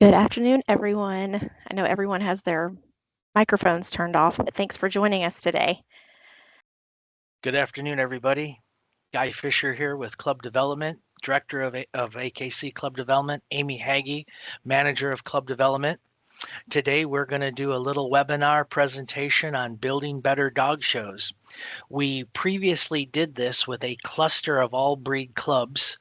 Good afternoon, everyone. I know everyone has their microphones turned off, but thanks for joining us today. Good afternoon, everybody. Guy Fisher here with Club Development, Director of AKC Club Development, Amy Haggie, Manager of Club Development. Today, we're going to do a little webinar presentation on building better dog shows. We previously did this with a cluster of all breed clubs.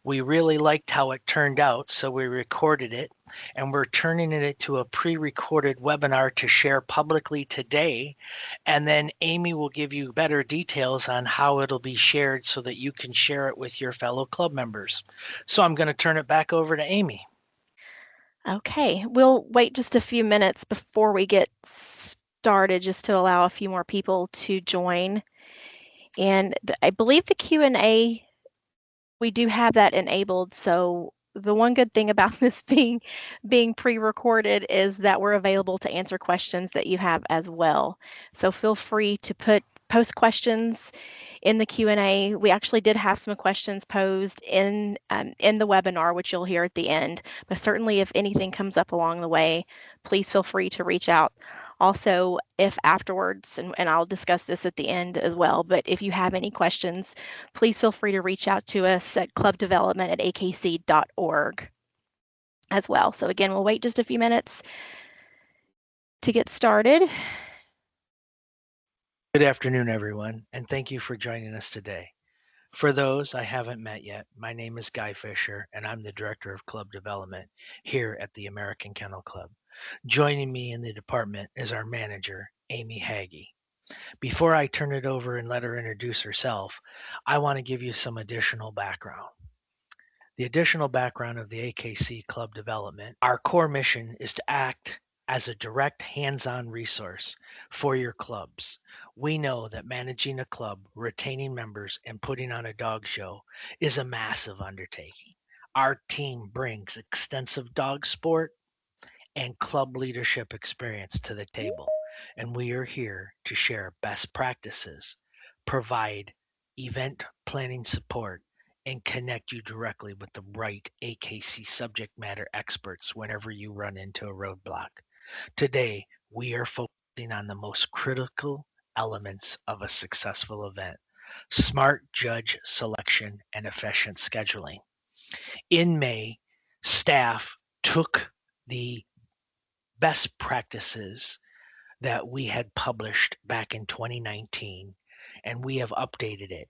We really liked how it turned out, so we recorded it, and we're turning it into a pre-recorded webinar to share publicly today. And then Amy will give you better details on how it'll be shared so that you can share it with your fellow club members. So I'm going to turn it back over to Amy. Okay, we'll wait just a few minutes before we get started just to allow a few more people to join. And I believe the Q&A, we do have that enabled. So the one good thing about this being pre-recorded is that we're available to answer questions that you have as well. So feel free to post questions in the Q&A. We actually did have some questions posed in the webinar, which you'll hear at the end. But certainly, if anything comes up along the way, please feel free to reach out. Also, if afterwards, and I'll discuss this at the end as well, but if you have any questions, please feel free to reach out to us at clubdevelopment@akc.org as well. So again, we'll wait just a few minutes to get started. Good afternoon, everyone, and thank you for joining us today. For those I haven't met yet, my name is Guy Fisher, and I'm the Director of Club Development here at the American Kennel Club. Joining me in the department is our manager, Amy Haggie. Before I turn it over and let her introduce herself, I want to give you some additional background. The additional background of the AKC Club Development, our core mission is to act as a direct hands-on resource for your clubs. We know that managing a club, retaining members, and putting on a dog show is a massive undertaking. Our team brings extensive dog sport and club leadership experience to the table, and we are here to share best practices, provide event planning support, and connect you directly with the right AKC subject matter experts whenever you run into a roadblock. Today, we are focusing on the most critical elements of a successful event: smart judge selection and efficient scheduling. In May, staff took the best practices that we had published back in 2019, and we have updated it.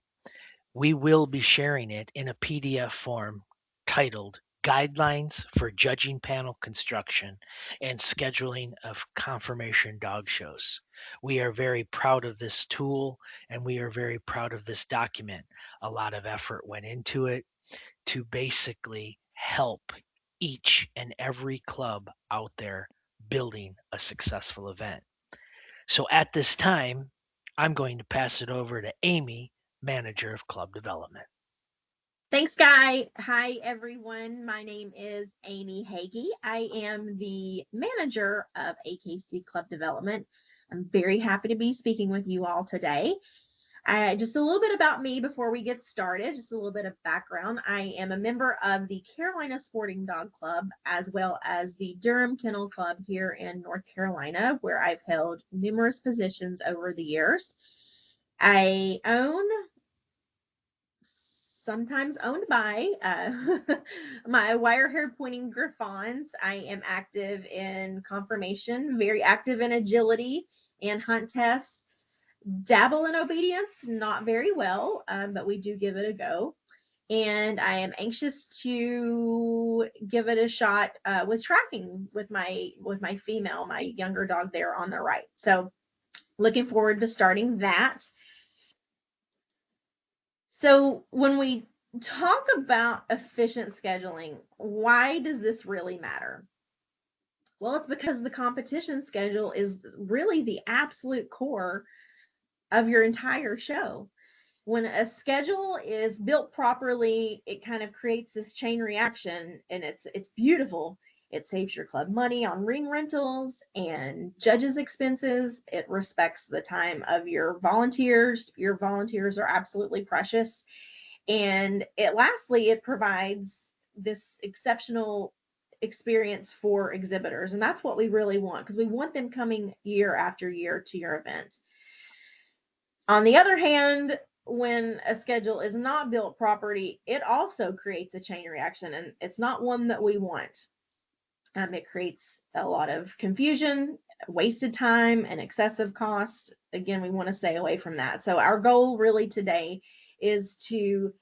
We will be sharing it in a PDF form titled Guidelines for Judging Panel Construction and Scheduling of Confirmation Dog Shows. We are very proud of this tool and we are very proud of this document. A lot of effort went into it to basically help each and every club out there building a successful event. So at this time, I'm going to pass it over to Amy, Manager of Club Development. Thanks, Guy. Hi, everyone. My name is Amy Haggie. I am the manager of AKC Club Development. I'm very happy to be speaking with you all today. Just a little bit about me before we get started, just a little bit of background. I am a member of the Carolina Sporting Dog Club, as well as the Durham Kennel Club here in North Carolina, where I've held numerous positions over the years. I sometimes owned by my wire-haired pointing Griffons. I am active in conformation, very active in agility and hunt tests. Dabble in obedience, not very well, but we do give it a go. And I am anxious to give it a shot with tracking with my female, my younger dog there on the right. So looking forward to starting that. So when we talk about efficient scheduling, why does this really matter? Well, it's because the competition schedule is really the absolute core of your entire show. When a schedule is built properly, it kind of creates this chain reaction, and it's beautiful. It saves your club money on ring rentals and judges' expenses. It respects the time of your volunteers. Your volunteers are absolutely precious. And lastly, it provides this exceptional experience for exhibitors. And that's what we really want, because we want them coming year after year to your event. On the other hand, when a schedule is not built properly, it also creates a chain reaction, and it's not one that we want. It creates a lot of confusion, wasted time, and excessive costs. Again, we want to stay away from that. So our goal really today is to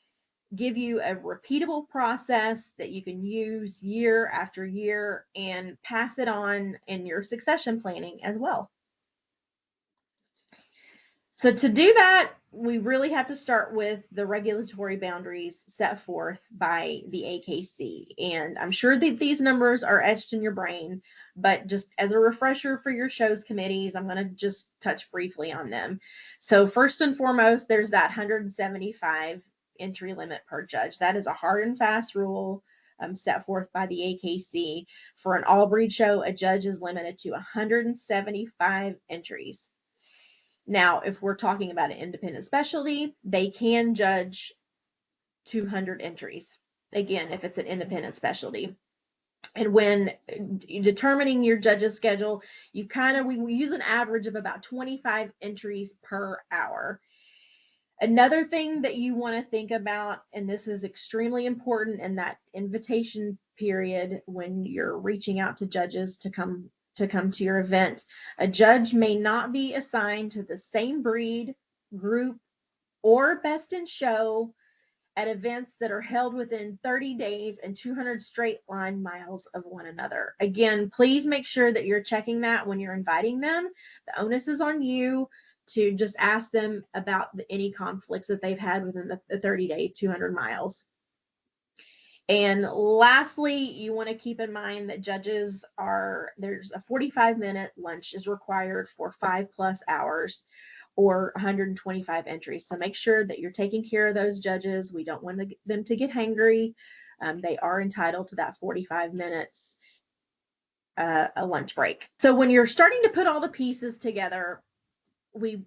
give you a repeatable process that you can use year after year and pass it on in your succession planning as well. So to do that, we really have to start with the regulatory boundaries set forth by the AKC. And I'm sure that these numbers are etched in your brain, but just as a refresher for your shows committees, I'm going to just touch briefly on them. So first and foremost, there's that 175 entry limit per judge. That is a hard and fast rule set forth by the AKC. For an all breed show, a judge is limited to 175 entries. Now, if we're talking about an independent specialty, they can judge 200 entries. Again, if it's an independent specialty. And when determining your judge's schedule, we use an average of about 25 entries per hour. Another thing that you want to think about, and this is extremely important in that invitation period when you're reaching out to judges to come to your event, a judge may not be assigned to the same breed, group, or best in show at events that are held within 30 days and 200 straight line miles of one another. Again, please make sure that you're checking that when you're inviting them. The onus is on you to just ask them about any conflicts that they've had within the 30-day, 200 miles. And lastly, you want to keep in mind that there's a 45-minute lunch is required for 5+ hours or 125 entries. So make sure that you're taking care of those judges. We don't want them to get hangry. They are entitled to that 45 minutes, a lunch break. So when you're starting to put all the pieces together, we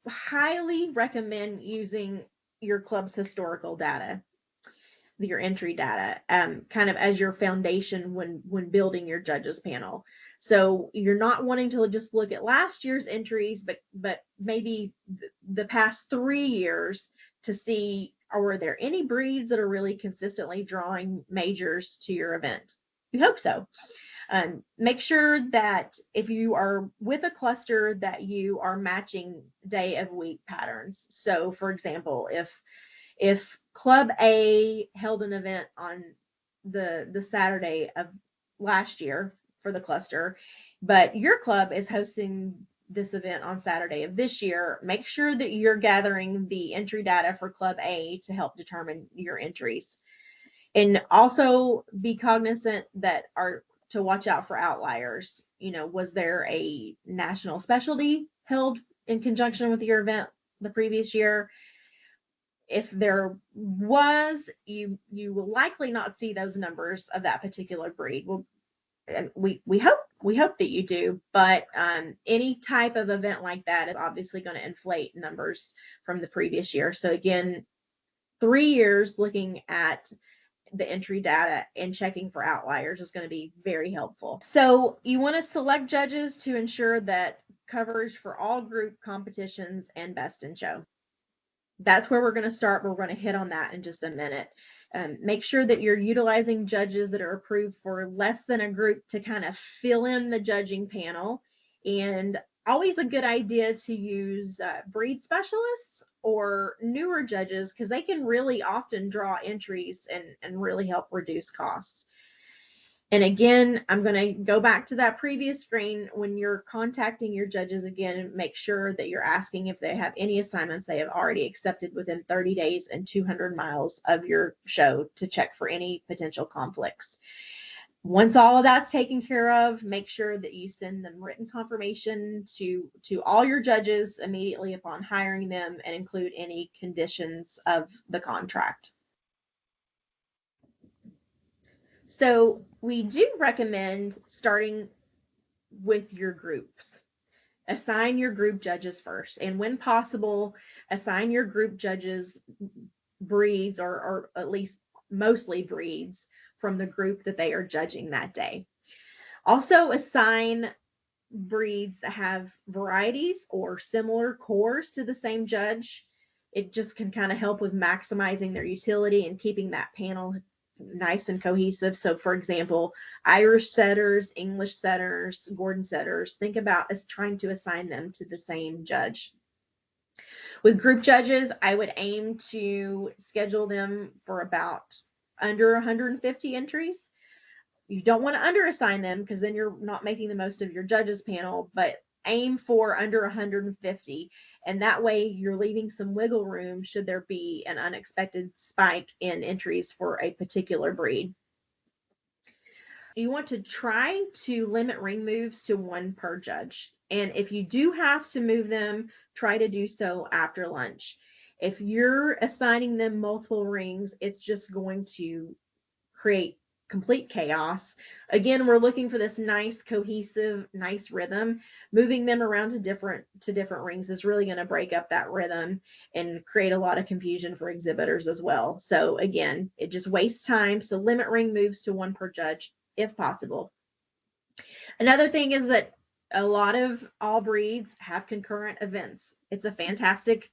highly recommend using your club's historical data, your entry data, kind of as your foundation when building your judges panel. So you're not wanting to just look at last year's entries, but maybe the past 3 years to see, are there any breeds that are really consistently drawing majors to your event? We hope so. Make sure that if you are with a cluster that you are matching day of week patterns. So for example, if Club A held an event on the Saturday of last year for the cluster, but your club is hosting this event on Saturday of this year, make sure that you're gathering the entry data for Club A to help determine your entries. And also be cognizant to watch out for outliers. Was there a national specialty held in conjunction with your event the previous year? If there was, you will likely not see those numbers of that particular breed. Well, we hope that you do, but any type of event like that is obviously going to inflate numbers from the previous year. So again, 3 years looking at the entry data and checking for outliers is going to be very helpful. So you want to select judges to ensure that coverage for all group competitions and best in show. That's where we're going to start. We're going to hit on that in just a minute. Make sure that you're utilizing judges that are approved for less than a group to kind of fill in the judging panel. And always a good idea to use breed specialists or newer judges, because they can really often draw entries and really help reduce costs. And again, I'm going to go back to that previous screen. When you're contacting your judges again, make sure that you're asking if they have any assignments they have already accepted within 30 days and 200 miles of your show to check for any potential conflicts. Once all of that's taken care of, make sure that you send them written confirmation to all your judges immediately upon hiring them, and include any conditions of the contract. So we do recommend starting with your groups. Assign your group judges first, and when possible, assign your group judges breeds, or at least mostly breeds, from the group that they are judging that day. Also, assign breeds that have varieties or similar cores to the same judge. It just can kind of help with maximizing their utility and keeping that panel nice and cohesive. So, for example, Irish setters, English setters, Gordon setters, think about us trying to assign them to the same judge. With group judges, I would aim to schedule them for about under 150 entries. You don't want to underassign them because then you're not making the most of your judges panel, but aim for under 150. And that way you're leaving some wiggle room should there be an unexpected spike in entries for a particular breed. You want to try to limit ring moves to one per judge. And if you do have to move them, try to do so after lunch. If you're assigning them multiple rings, it's just going to create complete chaos. Again, we're looking for this nice, cohesive, nice rhythm. Moving them around to different rings is really going to break up that rhythm and create a lot of confusion for exhibitors as well. So again, it just wastes time. So limit ring moves to one per judge if possible. Another thing is that a lot of all breeds have concurrent events. It's a fantastic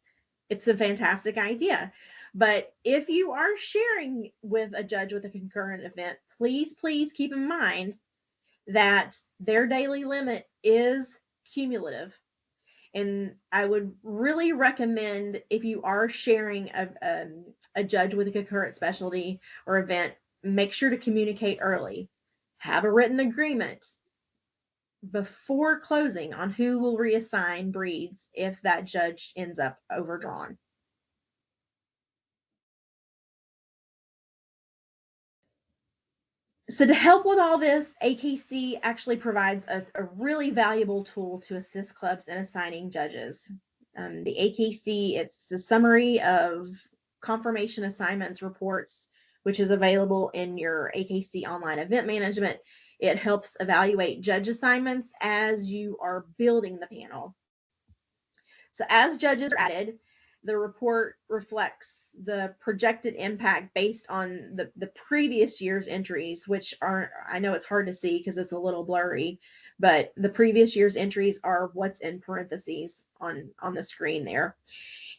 idea. But if you are sharing with a judge with a concurrent event, please keep in mind that their daily limit is cumulative. And I would really recommend, if you are sharing a judge with a concurrent specialty or event, make sure to communicate early. Have a written agreement before closing on who will reassign breeds if that judge ends up overdrawn. So to help with all this, AKC actually provides a really valuable tool to assist clubs in assigning judges. The AKC, it's a summary of confirmation assignments reports, which is available in your AKC online event management. It helps evaluate judge assignments as you are building the panel. So as judges are added, the report reflects the projected impact based on the previous year's entries, which are, I know it's hard to see because it's a little blurry, but the previous year's entries are what's in parentheses on the screen there.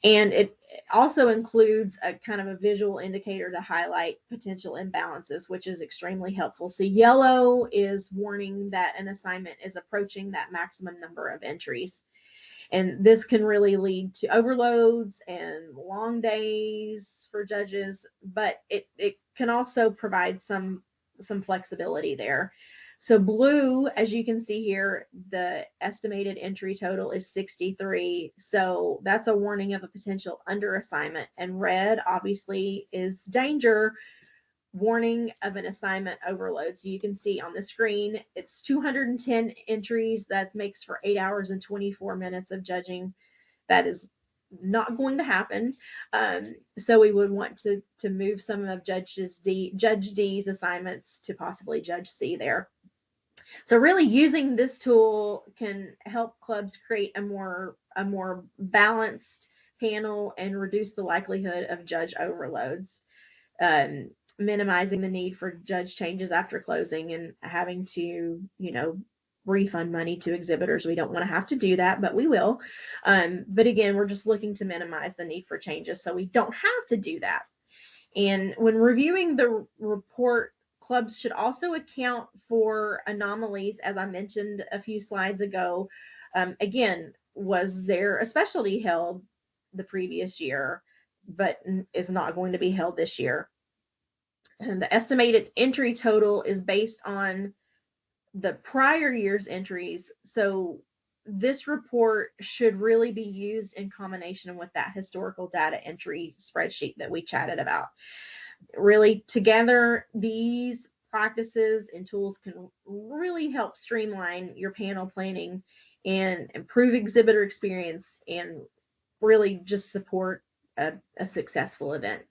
And it also includes a kind of a visual indicator to highlight potential imbalances, which is extremely helpful. So yellow is warning that an assignment is approaching that maximum number of entries. And this can really lead to overloads and long days for judges, but it can also provide some flexibility there. So blue, as you can see here, the estimated entry total is 63. So that's a warning of a potential underassignment. And red obviously is danger, warning of an assignment overload. So you can see on the screen, it's 210 entries. That makes for 8 hours and 24 minutes of judging. That is not going to happen. So we would want to move some of Judge D's assignments to possibly Judge C there. So really using this tool can help clubs create a more balanced panel and reduce the likelihood of judge overloads. Minimizing the need for judge changes after closing and having to, refund money to exhibitors. We don't want to have to do that, but we will. But again, we're just looking to minimize the need for changes so we don't have to do that. And when reviewing the report, clubs should also account for anomalies, as I mentioned a few slides ago. Again, was there a specialty held the previous year, but is not going to be held this year? And the estimated entry total is based on the prior year's entries. So this report should really be used in combination with that historical data entry spreadsheet that we chatted about. Really, together, these practices and tools can really help streamline your panel planning and improve exhibitor experience and really just support a successful event.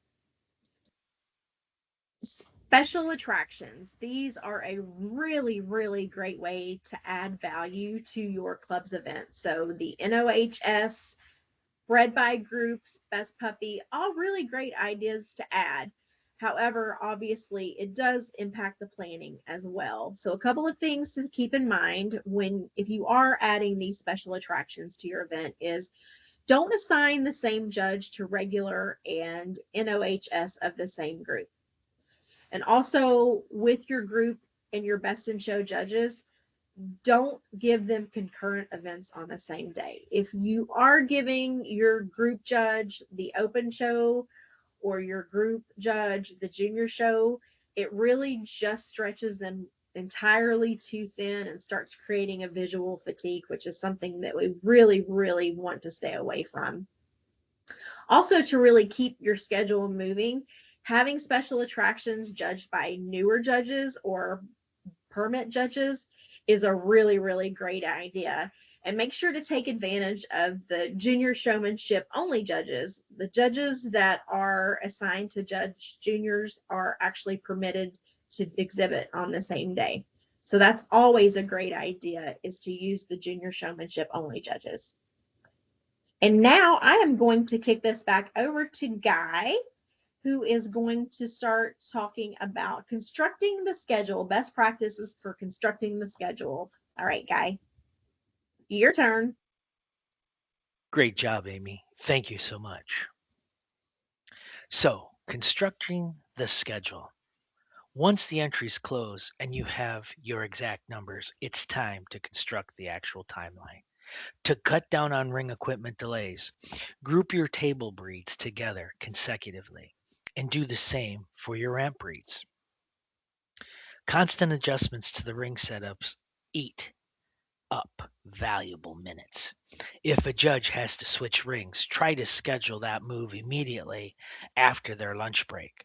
Special attractions. These are a really, really great way to add value to your club's event. So the NOHS, Bred by Groups, Best Puppy, all really great ideas to add. However, obviously, it does impact the planning as well. So, a couple of things to keep in mind when if you are adding these special attractions to your event is don't assign the same judge to regular and NOHS of the same group. And also with your group and your best in show judges, don't give them concurrent events on the same day. If you are giving your group judge the open show or your group judge the junior show, it really just stretches them entirely too thin and starts creating a visual fatigue, which is something that we really, really want to stay away from. Also, to really keep your schedule moving, having special attractions judged by newer judges or permit judges is a really, really great idea. And make sure to take advantage of the junior showmanship only judges. The judges that are assigned to judge juniors are actually permitted to exhibit on the same day. So that's always a great idea, is to use the junior showmanship only judges. And now I am going to kick this back over to Guy, who is going to start talking about constructing the schedule, best practices for constructing the schedule. All right, Guy, your turn. Great job, Amy. Thank you so much. So, constructing the schedule. Once the entries close and you have your exact numbers, it's time to construct the actual timeline. To cut down on ring equipment delays, group your table breeds together consecutively and do the same for your ramp breeds. Constant adjustments to the ring setups eat up valuable minutes. If a judge has to switch rings, try to schedule that move immediately after their lunch break.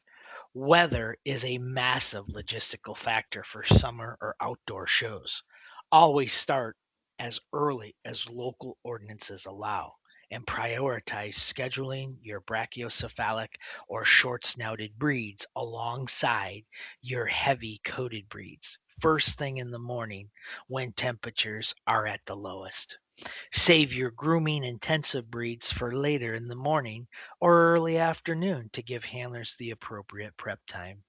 Weather is a massive logistical factor for summer or outdoor shows. Always start as early as local ordinances allow and prioritize scheduling your brachiocephalic or short snouted breeds alongside your heavy coated breeds first thing in the morning when temperatures are at the lowest. Save your grooming intensive breeds for later in the morning or early afternoon to give handlers the appropriate prep time.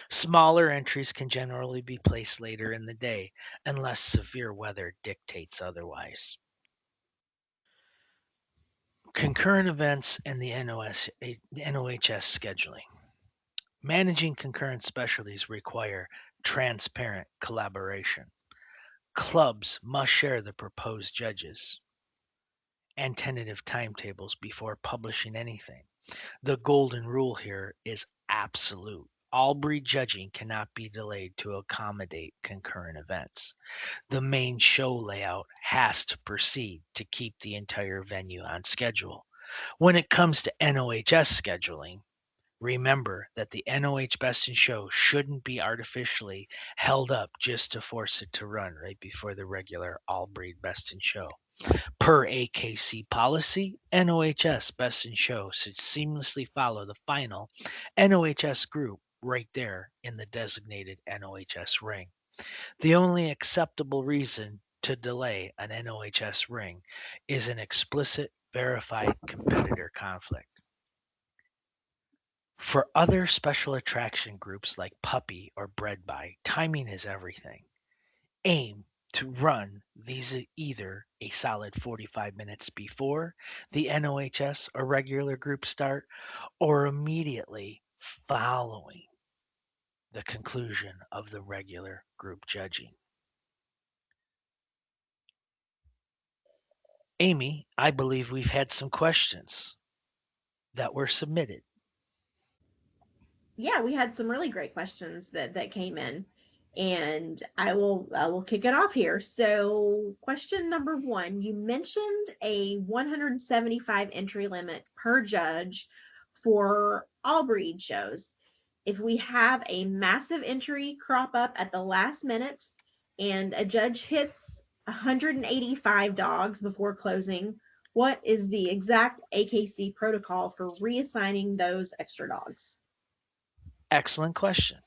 Smaller entries can generally be placed later in the day unless severe weather dictates otherwise. Concurrent events and the NOHS scheduling. Managing concurrent specialties require transparent collaboration. Clubs must share the proposed judges and tentative timetables before publishing anything. The golden rule here is absolute. All breed judging cannot be delayed to accommodate concurrent events. The main show layout has to proceed to keep the entire venue on schedule. When it comes to NOHS scheduling, remember that the NOH Best in Show shouldn't be artificially held up just to force it to run right before the regular all breed Best in Show. Per AKC policy, NOHS Best in Show should seamlessly follow the final NOHS group right there in the designated NOHS ring. The only acceptable reason to delay an NOHS ring is an explicit verified competitor conflict. For other special attraction groups like Puppy or Bred By, timing is everything. Aim to run these either a solid 45 minutes before the NOHS or regular group start or immediately following the conclusion of the regular group judging. Amy, I believe we've had some questions that were submitted. Yeah, we had some really great questions that came in, and I will kick it off here. So, question number 1, you mentioned a 175 entry limit per judge for all breed shows. If we have a massive entry crop up at the last minute and a judge hits 185 dogs before closing, what is the exact AKC protocol for reassigning those extra dogs? Excellent question.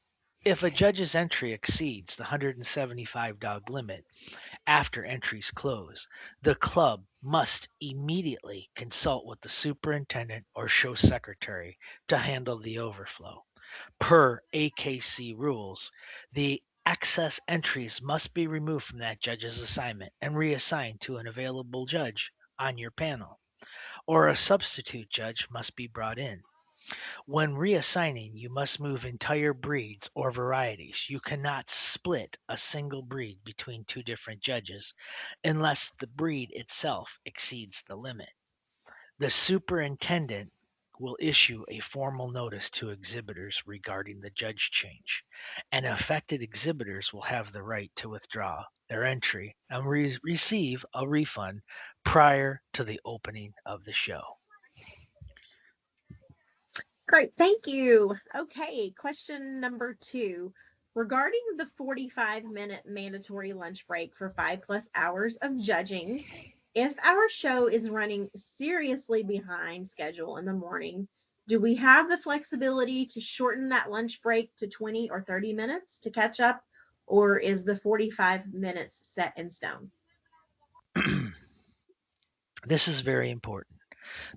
If a judge's entry exceeds the 175 dog limit after entries close, the club must immediately consult with the superintendent or show secretary to handle the overflow. Per AKC rules, the excess entries must be removed from that judge's assignment and reassigned to an available judge on your panel, or a substitute judge must be brought in. When reassigning, you must move entire breeds or varieties. You cannot split a single breed between two different judges unless the breed itself exceeds the limit. The superintendent will issue a formal notice to exhibitors regarding the judge change, and affected exhibitors will have the right to withdraw their entry and receive a refund prior to the opening of the show. Great, thank you. Okay, question number 2. Regarding the 45-minute mandatory lunch break for 5+ hours of judging, if our show is running seriously behind schedule in the morning, do we have the flexibility to shorten that lunch break to 20 or 30 minutes to catch up, or is the 45 minutes set in stone? This is very important.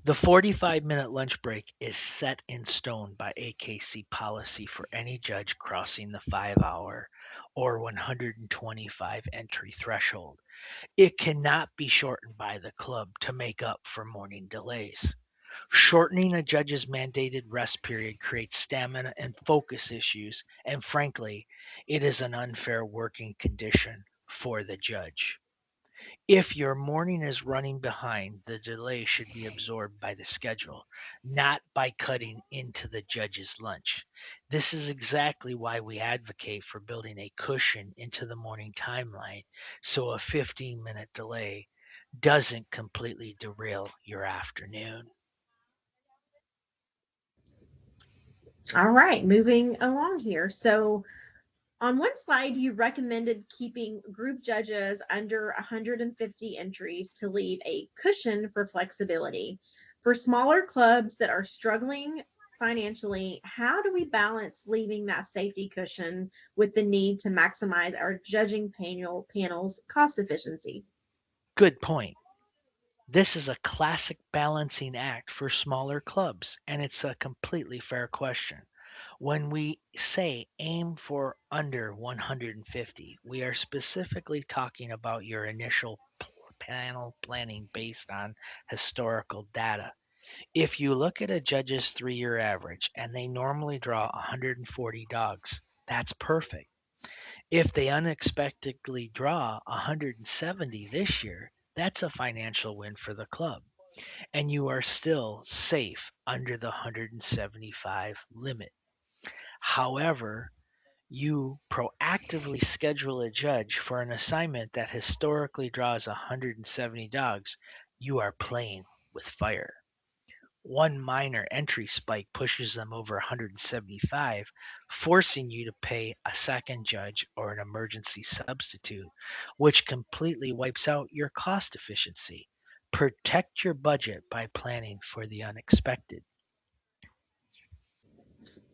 The 45-minute lunch break is set in stone by AKC policy for any judge crossing the 5-hour or 125 entry threshold. It cannot be shortened by the club to make up for morning delays. Shortening a judge's mandated rest period creates stamina and focus issues, and frankly, it is an unfair working condition for the judge. If your morning is running behind, the delay should be absorbed by the schedule, not by cutting into the judge's lunch. This is exactly why we advocate for building a cushion into the morning timeline so a 15-minute delay doesn't completely derail your afternoon. All right, moving along here. So, on one slide, you recommended keeping group judges under 150 entries to leave a cushion for flexibility. For smaller clubs that are struggling financially, how do we balance leaving that safety cushion with the need to maximize our judging panel's cost efficiency? Good point. This is a classic balancing act for smaller clubs, and it's a completely fair question. When we say aim for under 150, we are specifically talking about your initial panel planning based on historical data. If you look at a judge's 3-year average and they normally draw 140 dogs, that's perfect. If they unexpectedly draw 170 this year, that's a financial win for the club, and you are still safe under the 175 limit. However, you proactively schedule a judge for an assignment that historically draws 170 dogs, you are playing with fire. One minor entry spike pushes them over 175, forcing you to pay a second judge or an emergency substitute, which completely wipes out your cost efficiency. Protect your budget by planning for the unexpected.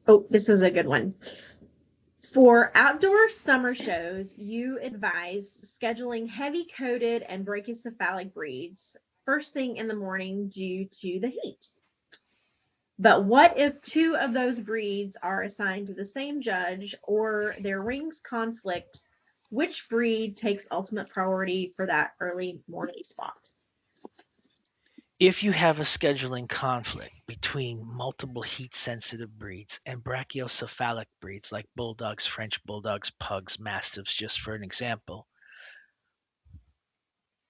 Oh, this is a good one. For outdoor summer shows, you advise scheduling heavy coated and brachycephalic breeds first thing in the morning due to the heat. But what if two of those breeds are assigned to the same judge or their rings conflict? Which breed takes ultimate priority for that early morning spot? If you have a scheduling conflict between multiple heat sensitive breeds and brachiocephalic breeds like bulldogs, French bulldogs, pugs, mastiffs, just for an example,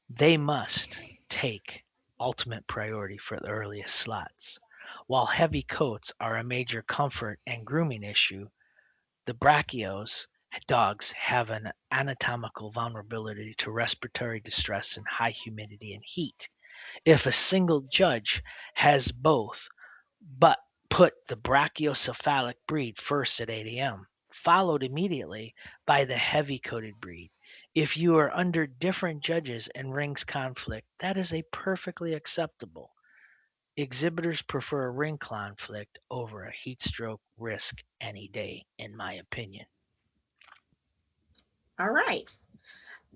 they must take ultimate priority for the earliest slots. While heavy coats are a major comfort and grooming issue, the brachios dogs have an anatomical vulnerability to respiratory distress in high humidity and heat. If a single judge has both, but put the brachiocephalic breed first at 8 a.m., followed immediately by the heavy coated breed. If you are under different judges and rings conflict, that is a perfectly acceptable. Exhibitors prefer a ring conflict over a heat stroke risk any day, in my opinion. All right.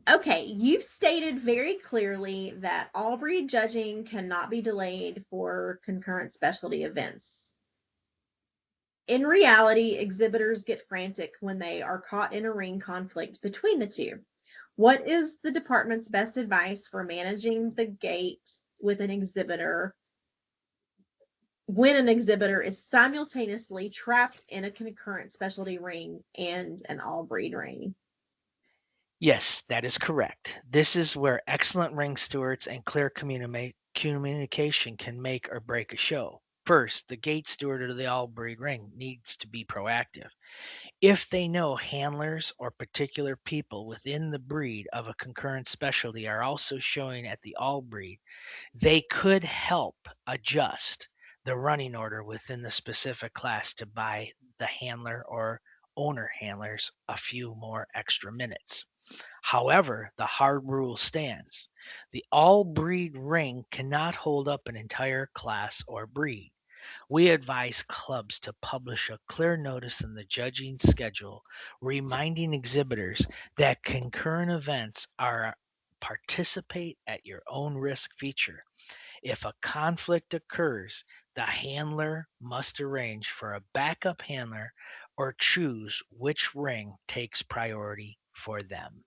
Okay, you've stated very clearly that all breed judging cannot be delayed for concurrent specialty events. In reality, exhibitors get frantic when they are caught in a ring conflict between the two. What is the department's best advice for managing the gate with an exhibitor when an exhibitor is simultaneously trapped in a concurrent specialty ring and an all breed ring? Yes, that is correct. This is where excellent ring stewards and clear communication can make or break a show. First, the gate steward of the all breed ring needs to be proactive. If they know handlers or particular people within the breed of a concurrent specialty are also showing at the all breed, they could help adjust the running order within the specific class to buy the handler or owner handlers a few more extra minutes. However, the hard rule stands. The all breed ring cannot hold up an entire class or breed. We advise clubs to publish a clear notice in the judging schedule reminding exhibitors that concurrent events are participate at your own risk feature. If a conflict occurs, the handler must arrange for a backup handler or choose which ring takes priority for them.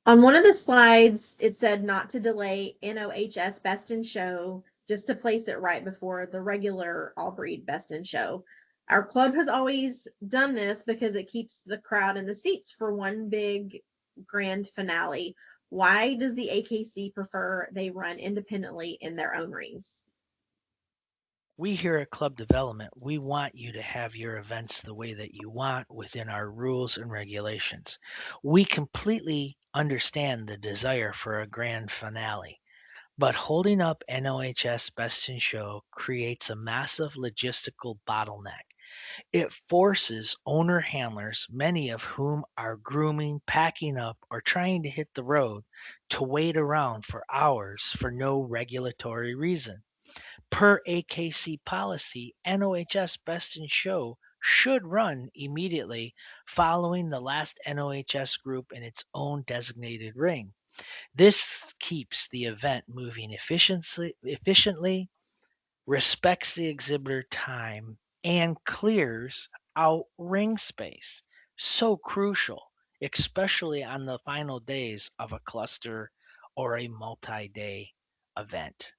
On one of the slides, it said not to delay NOHS Best in Show, just to place it right before the regular All Breed Best in Show. Our club has always done this because it keeps the crowd in the seats for one big grand finale. Why does the AKC prefer they run independently in their own rings? We here at Club Development, we want you to have your events the way that you want within our rules and regulations. We completely understand the desire for a grand finale, but holding up NOHS Best in Show creates a massive logistical bottleneck. It forces owner handlers, many of whom are grooming, packing up, or trying to hit the road, to wait around for hours for no regulatory reason. Per AKC policy, NOHS Best in Show should run immediately following the last NOHS group in its own designated ring. This keeps the event moving efficiently, respects the exhibitor time, and clears out ring space. So crucial, especially on the final days of a cluster or a multi day event.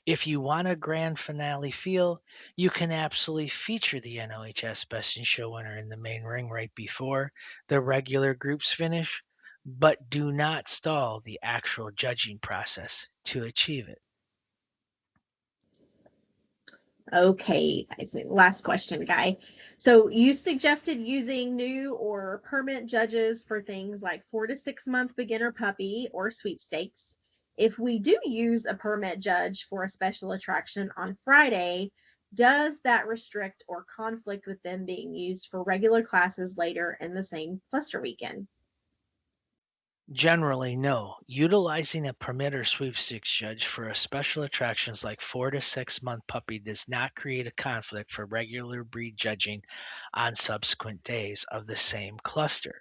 If you want a grand finale feel, you can absolutely feature the NOHS Best in Show winner in the main ring right before the regular groups finish, but do not stall the actual judging process to achieve it. Okay, I think last question, Guy. So you suggested using new or permanent judges for things like 4 to 6 month beginner puppy or sweepstakes. If we do use a permit judge for a special attraction on Friday, does that restrict or conflict with them being used for regular classes later in the same cluster weekend? Generally, no. Utilizing a permit or sweepstakes judge for a special attractions like 4 to 6 month puppy does not create a conflict for regular breed judging on subsequent days of the same cluster.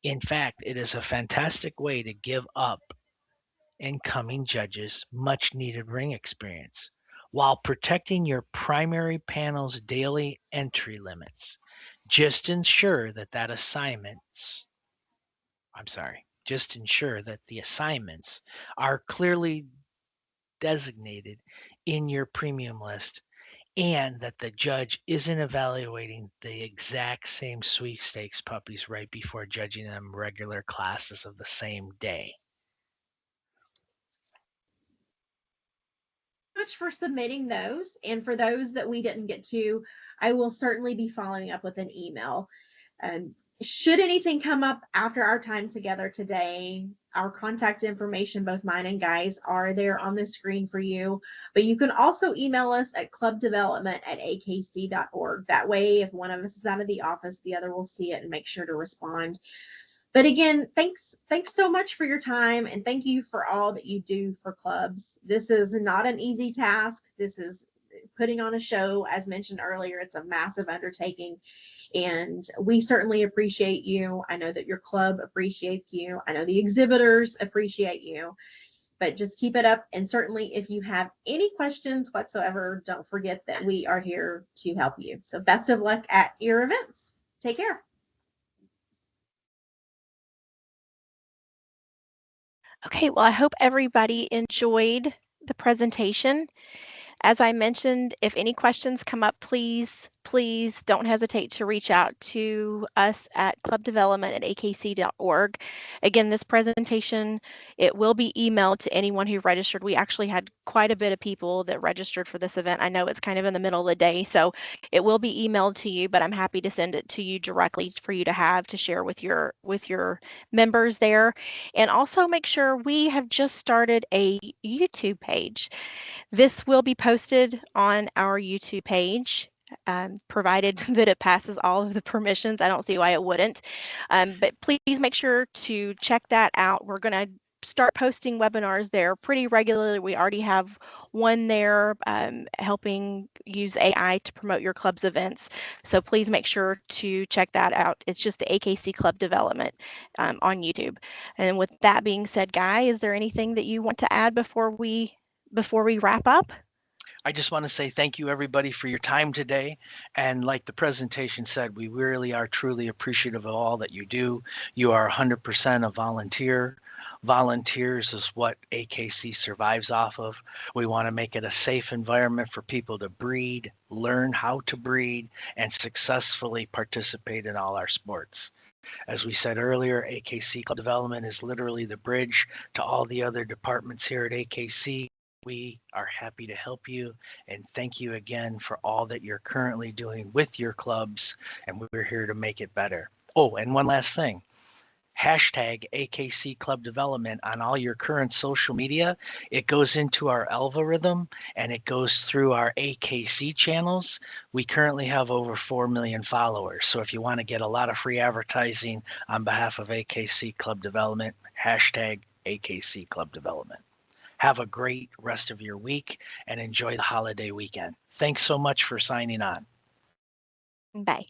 In fact, it is a fantastic way to give up incoming judges much needed ring experience while protecting your primary panel's daily entry limits. Just ensure that that assignments just ensure that the assignments are clearly designated in your premium list and that the judge isn't evaluating the exact same sweepstakes puppies right before judging them regular classes of the same day. Much for submitting those. And for those that we didn't get to, I will certainly be following up with an email. Should anything come up after our time together today, our contact information, both mine and Guy's, are there on the screen for you. But you can also email us at clubdevelopment@akc.org. That way, if one of us is out of the office, the other will see it and make sure to respond. But again, thanks so much for your time, and thank you for all that you do for clubs. This is not an easy task. This is putting on a show. As mentioned earlier, it's a massive undertaking, and we certainly appreciate you. I know that your club appreciates you. I know the exhibitors appreciate you. But just keep it up. And certainly, if you have any questions whatsoever, don't forget that we are here to help you. So, best of luck at your events. Take care. Okay, well, I hope everybody enjoyed the presentation. As I mentioned, if any questions come up, please don't hesitate to reach out to us at clubdevelopment@akc.org. Again, this presentation, it will be emailed to anyone who registered. We actually had quite a bit of people that registered for this event. I know it's kind of in the middle of the day, so it will be emailed to you, but I'm happy to send it to you directly for you to have to share with your members there. And also make sure we have just started a YouTube page. This will be posted on our YouTube page, provided that it passes all of the permissions. I don't see why it wouldn't. But please make sure to check that out. We're going to start posting webinars there pretty regularly. We already have one there helping use AI to promote your club's events. So please make sure to check that out. It's just the AKC Club Development on YouTube. And with that being said, Guy, is there anything that you want to add before we wrap up? I just want to say thank you, everybody, for your time today. And like the presentation said, we really are truly appreciative of all that you do. You are 100% a volunteer. Volunteers is what AKC survives off of. We want to make it a safe environment for people to breed, learn how to breed, and successfully participate in all our sports. As we said earlier, AKC Club Development is literally the bridge to all the other departments here at AKC. We are happy to help you, and thank you again for all that you're currently doing with your clubs, and we're here to make it better. Oh, and one last thing. Hashtag AKC Club Development on all your current social media. It goes into our algorithm and it goes through our AKC channels. We currently have over 4 million followers. So if you want to get a lot of free advertising on behalf of AKC Club Development, hashtag AKC Club Development. Have a great rest of your week and enjoy the holiday weekend. Thanks so much for signing on. Bye.